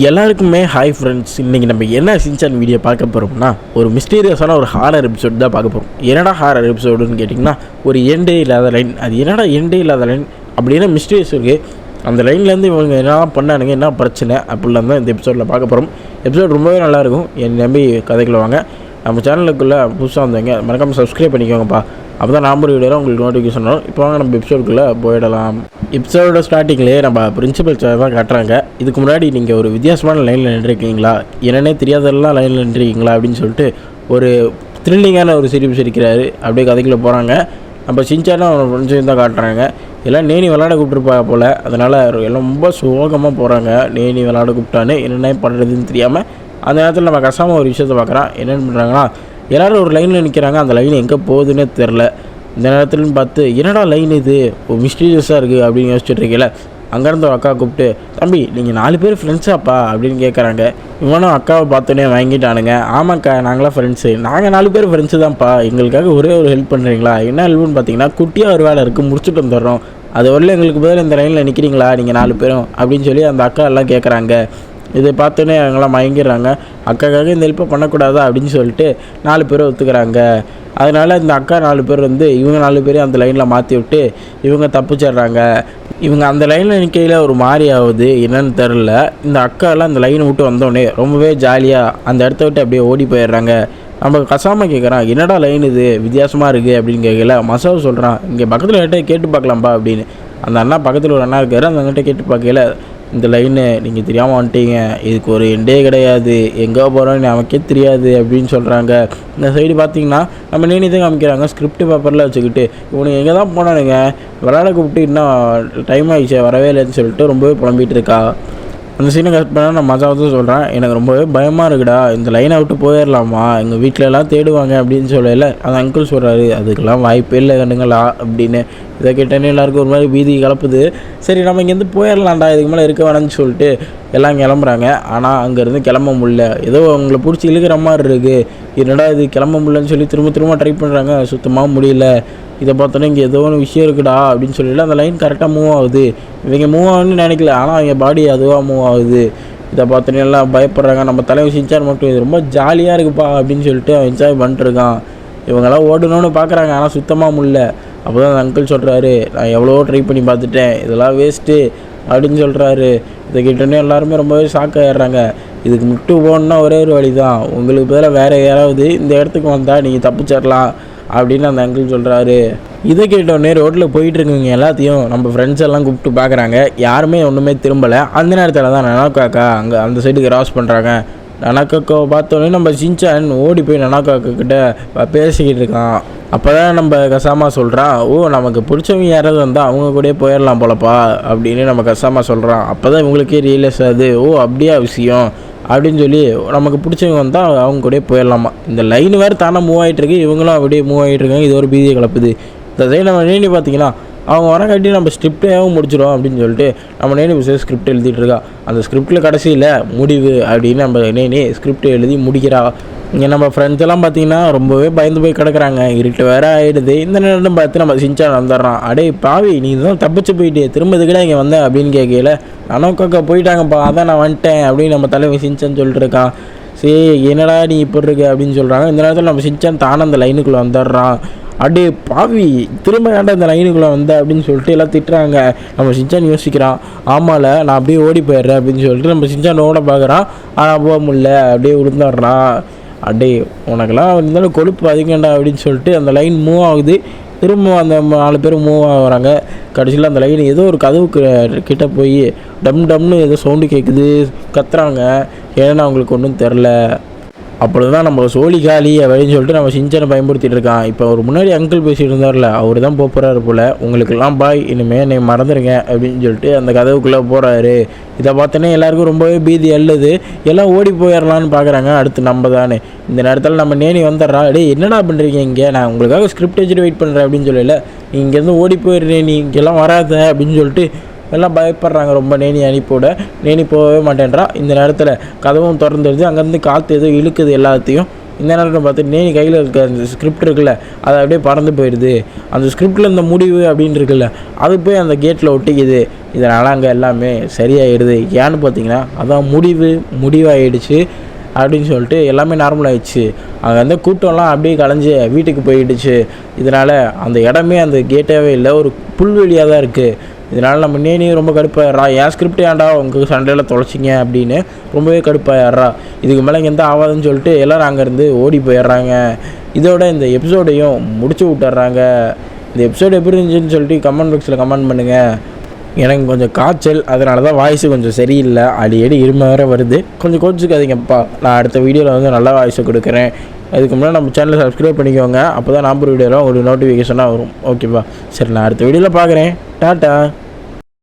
எல்லாருக்குமே hi friends. இன்றைக்கி நம்ம என்ன சின்சான் வீடியோ பார்க்க போகிறோம்னா, ஒரு மிஸ்டீரியஸான ஒரு ஹாரர் எபிசோட் தான் பார்க்க போகிறோம். என்னடா ஹாரர் எபிசோடுன்னு கேட்டிங்கன்னா, ஒரு எண்டே இல்லாத லைன். அது என்னடா எண்டே இல்லாத லைன் அப்படின்னா மிஸ்டீரியஸ் இருக்குது. அந்த லைன்லேருந்து இவங்க என்ன பண்ணானுங்க, என்ன பிரச்சனை அப்படிலாம் தான் இந்த எபிசோடில் பார்க்க போகிறோம். எபிசோட் ரொம்பவே நல்லாயிருக்கும். என் நம்பி கதைக்குள்ள வாங்க. நம்ம சேனலுக்குள்ளே புதுசாக வந்தவங்க மறக்காமல் சப்ஸ்கிரைப் பண்ணிக்கோங்கப்பா. அப்போ தான் நான் ஒரு வீடியோவில் உங்களுக்கு நோட்டிஃபிகேஷன் வரும். இப்போ வாங்க நம்ம எபிசோடுக்குள்ளே போயிடலாம். எபிசோடோட ஸ்டார்டிங்லேயே நம்ம பிரின்சிபல் சார் தான் காட்டுறாங்க. இதுக்கு முன்னாடி நீங்கள் ஒரு வித்தியாசமான லைனில் நின்றுருக்கீங்களா, என்னன்னே தெரியாதெல்லாம் லைனில் நின்றுருக்கீங்களா அப்படின்னு சொல்லிட்டு ஒரு த்ரில்லிங்கான ஒரு சிரிப்பு சிரிக்கிறாரு. அப்படியே கதைக்குள்ளே போகிறாங்க. நம்ம சின்சானும் அவனை ஃப்ரெண்ட்ஸையும் தான் காட்டுறாங்க. எல்லாம் நேனி விளாட கூப்பிட்டுருப்பா போல். அதனால் எல்லாம் ரொம்ப சோகமாக போகிறாங்க. நேனி விளாட கூப்பிட்டான்னு என்னென்ன பண்ணுறதுன்னு தெரியாமல் அந்த நேரத்தில் நம்ம கசாமல் ஒரு விஷயத்தை பார்க்குறான். என்னென்னு பண்ணுறாங்கன்னா, எல்லோரும் ஒரு லைனில் நிற்கிறாங்க. அந்த லைன் எங்கே போகுதுன்னே தெரில. இந்த நேரத்துலன்னு பார்த்து என்னடா லைன் இது ஒரு மிஸ்டீரியஸாக இருக்குது அப்படின்னு யோசிச்சுட்டு இருக்கல. அங்கேருந்து ஒரு அக்கா கூப்பிட்டு, தம்பி நீங்கள் 4 பேர் ஃப்ரெண்ட்ஸாப்பா அப்படின்னு கேட்குறாங்க. இவனும் அக்காவை பார்த்தோன்னே வாங்கிட்டானுங்க. ஆமாக்கா நாங்களாம் ஃப்ரெண்ட்ஸு, நாங்கள் 4 பேர் ஃப்ரெண்ட்ஸு தான்ப்பா, எங்களுக்காக ஒரே ஒரு ஹெல்ப் பண்ணுறீங்களா? என்ன ஹெல்ப்னு பார்த்தீங்கன்னா, குட்டியாக ஒரு வேலை இருக்குது, முடிச்சுட்டு வந்துடுறோம், அது வரல எங்களுக்கு பதில் இந்த லைனில் நிற்கிறீங்களா நீங்கள் 4 பேரும் அப்படின்னு சொல்லி அந்த அக்கா எல்லாம் கேட்குறாங்க. இதை பார்த்தோன்னே அவங்களாம் மயங்கிடுறாங்க. அக்காக்காக இந்த ஹெல்ப்பை பண்ணக்கூடாதா அப்படின்னு சொல்லிட்டு 4 பேரை ஒத்துக்கிறாங்க. அதனால் இந்த அக்கா 4 பேர் வந்து இவங்க 4 பேரையும் அந்த லைனில் மாற்றி விட்டு இவங்க தப்பிச்சிட்றாங்க. இவங்க அந்த லைனில் நிற்கையில் ஒரு மாதிரி ஆகுது, என்னன்னு தெரில. இந்த அக்காலாம் அந்த லைனை விட்டு வந்தோடனே ரொம்பவே ஜாலியாக அந்த இடத்த விட்டு அப்படியே ஓடி போயிடுறாங்க. நம்ம கசாமல் கேட்குறான், என்னடா லைன் இது வித்தியாசமாக இருக்குது அப்படின்னு கேட்கல. மசாவை சொல்கிறான், இங்கே பக்கத்தில் கிட்டே கேட்டு பார்க்கலாம்ப்பா அப்படின்னு. அந்த அண்ணா பக்கத்தில் ஒரு அண்ணா இருக்கார். அந்த அண்ணாட்ட கேட்டு பார்க்கல, இந்த லைனு நீங்கள் தெரியாமல் வந்துட்டீங்க, இதுக்கு ஒரு எண்டே கிடையாது, எங்கே போகிறோன்னு நமக்கே தெரியாது அப்படின்னு சொல்கிறாங்க. இந்த சைடு பார்த்தீங்கன்னா நம்ம நேனி தான் காமிக்கிறாங்க. ஸ்கிரிப்ட் பேப்பரில் வச்சுக்கிட்டு இவனுக்கு எங்கே தான் போனானுங்க, விளையாட கூப்பிட்டு இன்னும் டைம் ஆகிடுச்சு வரவே இல்லைன்னு சொல்லிட்டு ரொம்பவே புலம்பிகிட்டு இருக்கா. அந்த சீனை கட் பண்ணால் நான் மஜாவது சொல்கிறேன், எனக்கு ரொம்பவே பயமாக இருக்குடா, இந்த லைனை விட்டு போயிடலாமா, எங்கள் வீட்டிலலாம் தேடுவாங்க அப்படின்னு சொல்லல. அந்த அங்கிள் சொல்கிறாரு, அதுக்கெல்லாம் வாய்ப்பே இல்லை கண்டுங்களா அப்படின்னு. இதை கேட்டேன்னே எல்லாருக்கும் ஒரு மாதிரி பீதி கலப்புது. சரி நம்ம இங்கேருந்து போயிடலாம்டா, இதுக்கு மேலே இருக்க வேணாம்னு சொல்லிட்டு எல்லாம் கிளம்புறாங்க. ஆனால் அங்கேருந்து கிளம்ப முடியல, ஏதோ அவங்கள பிடிச்சி இழுக்கிற மாதிரி இருக்குது. என்னடா இது கிளம்ப முடியலன்னு சொல்லி திரும்ப ட்ரை பண்ணுறாங்க, சுத்தமாக முடியல. இதை பார்த்தோன்னா இங்கே ஏதோ ஒன்று விஷயம் இருக்குடா அப்படின்னு சொல்லிட்டு அந்த லைன் கரெக்டாக மூவ் ஆகுது. இவங்க மூவ் ஆகுன்னு நினைக்கல, ஆனால் அவங்க பாடி அதுவாக மூவ் ஆகுது. இதை பார்த்தோன்னே எல்லாம் பயப்படுறாங்க. நம்ம தலைவர் சின்சான் மட்டும் இது ரொம்ப ஜாலியாக இருக்குப்பா அப்படின்னு சொல்லிட்டு அவன் என்ஜாய் பண்ணிட்டுருக்கான். இவங்கெல்லாம் ஓடணும்னு பார்க்குறாங்க, ஆனால் சுத்தமாக முடியல. அப்போ தான் அந்த அங்கிள் சொல்கிறாரு, நான் எவ்வளோ ட்ரை பண்ணி பார்த்துட்டேன், இதெல்லாம் வேஸ்ட்டு அப்படின்னு சொல்கிறாரு. இதை கேட்டோன்னே எல்லாருமே ரொம்பவே ஷாக் ஆகிடுறாங்க. இதுக்கு மட்டும் போகணுன்னா ஒரே ஒரு வழி தான், உங்களுக்கு பதிலாக வேறு யாராவது இந்த இடத்துக்கு வந்தால் நீங்கள் தப்பிச்சிடலாம் அப்படின்னு அந்த அங்கிள் சொல்கிறாரு. இதை கேட்டோடனே ரோட்டில் போயிட்டுருக்குங்க எல்லாத்தையும் நம்ம ஃப்ரெண்ட்ஸ் எல்லாம் கூப்பிட்டு பார்க்குறாங்க. யாருமே ஒன்றுமே திரும்பலை. அந்த நேரத்தில் தான் நனாக்காக்கா அங்கே அந்த சைடு கிராஸ் பண்ணுறாங்க. நனாக்காக்காவை பார்த்தோன்னே நம்ம சின்சான் ஓடி போய் நனாக்காக்கா கிட்ட பேசிக்கிட்டு இருக்கான். அப்போ தான் நம்ம கசாமா சொல்கிறான், ஓ நமக்கு பிடிச்சவங்க யாராவது வந்தால் அவங்க கூட போயிடலாம் போலப்பா அப்படின்னு நம்ம கசாமா சொல்கிறான். அப்போ தான் இவங்களுக்கே ரியலைஸ் ஆகுது, ஓ அப்படியா விஷயம் அப்படின்னு சொல்லி நமக்கு பிடிச்சவங்க வந்தால் அவங்க கூட போயிடலாமா. இந்த லைன் வேறு தானே மூவ் ஆகிட்டுருக்கு, இவங்களும் அப்படியே மூவ் ஆகிட்டுருக்காங்க. இது ஒரு பீதியை கலப்புது. இந்த சைடு நம்ம நேனி பார்த்தீங்கன்னா அவங்க வரக்காட்டி நம்ம ஸ்கிரிப்டையாகவும் முடிச்சிடும் அப்படின்னு சொல்லிட்டு நம்ம நேனி ஸ்கிரிப்ட் எழுதிட்டு இருக்கா. அந்த ஸ்கிரிப்டில் கடைசியில் முடிவு அப்படின்னு நம்ம நேனி ஸ்கிரிப்டை எழுதி முடிக்கிறா. இங்கே நம்ம ஃப்ரெண்ட்ஸ் எல்லாம் பார்த்தீங்கன்னா ரொம்பவே பயந்து போய் கிடக்குறாங்க. இருட்டு வேறு ஆகிடுது. இந்த நேரம் பார்த்து நம்ம சின்சான் வந்துடுறான். அடே பாவி, நீ தான் தப்பிச்சு போயிட்டு திரும்ப இதுக்கிட்ட இங்கே வந்தேன் அப்படின்னு கேட்கல. நனாக்காக்கா போயிட்டாங்கப்பா, அதான் நான் வந்துட்டேன் அப்படின்னு நம்ம தலைவன் சின்சான் சொல்லிட்டு இருக்கான். சரி என்னடா நீ இப்படி இருக்கு அப்படின்னு சொல்கிறாங்க. இந்த நேரத்தில் நம்ம சின்சான் தானே அந்த லைனுக்குள்ளே வந்துடுறான். அடே பாவி, திரும்ப ஏன்டா இந்த லைனுக்குள்ளே வந்த அப்படின்னு சொல்லிட்டு எல்லாம் திட்டுறாங்க. நம்ம சின்சான் யோசிக்கிறான், ஆமால நான் அப்படியே ஓடி போயிடுறேன் அப்படின்னு சொல்லிட்டு நம்ம சின்சான் ஓட பார்க்குறான். ஆனால் போக முடியல, அப்படியே விழுந்துடுறான். அடே உனக்கெல்லாம் இருந்தாலும் கொழுப்பு அதிகண்டா அப்படின்னு சொல்லிட்டு அந்த லைன் மூவ் ஆகுது. திரும்ப அந்த 4 பேர் மூவ் ஆகுறாங்க. கடைசியில் அந்த லைன் ஏதோ ஒரு கதவுக்கு கிட்டே போய் டம்னு ஏதோ சவுண்டு கேட்குது, கத்துறாங்க. ஏன்னா அவங்களுக்கு ஒன்றும் தெரில. அப்படி தான் நம்ம சோழி காலி அப்படின்னு சொல்லிட்டு நம்ம சின்சானை பயன்படுத்திகிட்டு இருக்கான். இப்போ ஒரு முன்னாடி அங்கிள் பேசிகிட்டு இருந்தார்ல, அவர் தான் போகிறாரு போல். உங்களுக்கெல்லாம் பாய், இனிமேல் என்னை மறந்துடுங்க அப்படின்னு சொல்லிட்டு அந்த கதவுக்குள்ளே போகிறாரு. இதை பார்த்தோன்னே எல்லாருக்கும் ரொம்பவே பீதி அள்ளுது. எல்லாம் ஓடி போயிடலான்னு பார்க்குறாங்க. அடுத்து நம்ம தானே இந்த நேரத்தில் நம்ம நேனி வந்துடுறா. டே என்னடா பண்ணுறீங்க இங்கே, நான் உங்களுக்காக ஸ்கிரிப்ட் வச்சுட்டு வெயிட் பண்ணுறேன் அப்படின்னு சொல்லல, நீ இங்கேருந்து ஓடி போயிடுறேன், நீ இங்கெல்லாம் வராத அப்படின்னு சொல்லிட்டு எல்லாம் பயப்படுறாங்க ரொம்ப. நேனி அனுப்பிவிட நேனி போகவே மாட்டேன்றா. இந்த நேரத்தில் கதவும் திறந்துடுது. அங்கேருந்து காற்று ஏதோ இழுக்குது எல்லாத்தையும். இந்த நேரத்தில் பார்த்து நேனி கையில் இருக்க அந்த ஸ்கிரிப்ட் இருக்குல்ல அது அப்படியே பறந்து போயிடுது. அந்த ஸ்கிரிப்டில் இந்த முடிவு அப்படின்னு இருக்குல்ல அது போய் அந்த கேட்டில் ஒட்டிக்குது. இதனால் அங்கே எல்லாமே சரியாயிடுது. ஏன்னு பார்த்தீங்கன்னா அதான் முடிவாகிடுச்சு அப்படின்னு சொல்லிட்டு எல்லாமே நார்மல் ஆகிடுச்சு. அங்கே வந்து கூட்டம்லாம் அப்படியே கலைஞ்சி வீட்டுக்கு போயிடுச்சு. இதனால் அந்த இடமே அந்த கேட்டாகவே இல்லை, ஒரு புல்வெளியாக தான் இருக்குது. இதனால் நம்ம நேனி ரொம்ப கடுப்பாயிடுறா. என் ஸ்கிரிப்ட் ஏன்டா உங்கள் சண்டையில் தொலைச்சிங்க அப்படின்னு ரொம்பவே கடுப்பாயிடுறா. இதுக்கு மேலே இங்கே எந்த ஆகாதுன்னு சொல்லிட்டு எல்லோரும் அங்கேருந்து ஓடி போயிடுறாங்க. இதோட இந்த எபிசோடையும் முடிச்சு விட்டுறாங்க. இந்த எபிசோடு எப்படி இருந்துச்சுன்னு சொல்லிட்டு கமெண்ட் பாக்ஸில் கமெண்ட் பண்ணுங்கள். எனக்கு கொஞ்சம் காய்ச்சல், அதனால தான் வாய்ஸு கொஞ்சம் சரியில்லை. அடிக்கடி இரும வேறு வருது. கொஞ்சம் கோச்சிக்காதீங்கப்பா. நான் அடுத்த வீடியோவில் வந்து நல்லா வாய்ஸை கொடுக்குறேன். அதுக்கு முன்னாடி நம்ம சேனலை சப்ஸ்கிரைப் பண்ணிக்கோங்க. அப்போ தான் நம்பர் வீடியோவில் உங்களுக்கு நோட்டிஃபிகேஷனாக வரும். ஓகேப்பா, சரி நான் அடுத்த வீடியோவில் பார்க்குறேன். டாட்டா.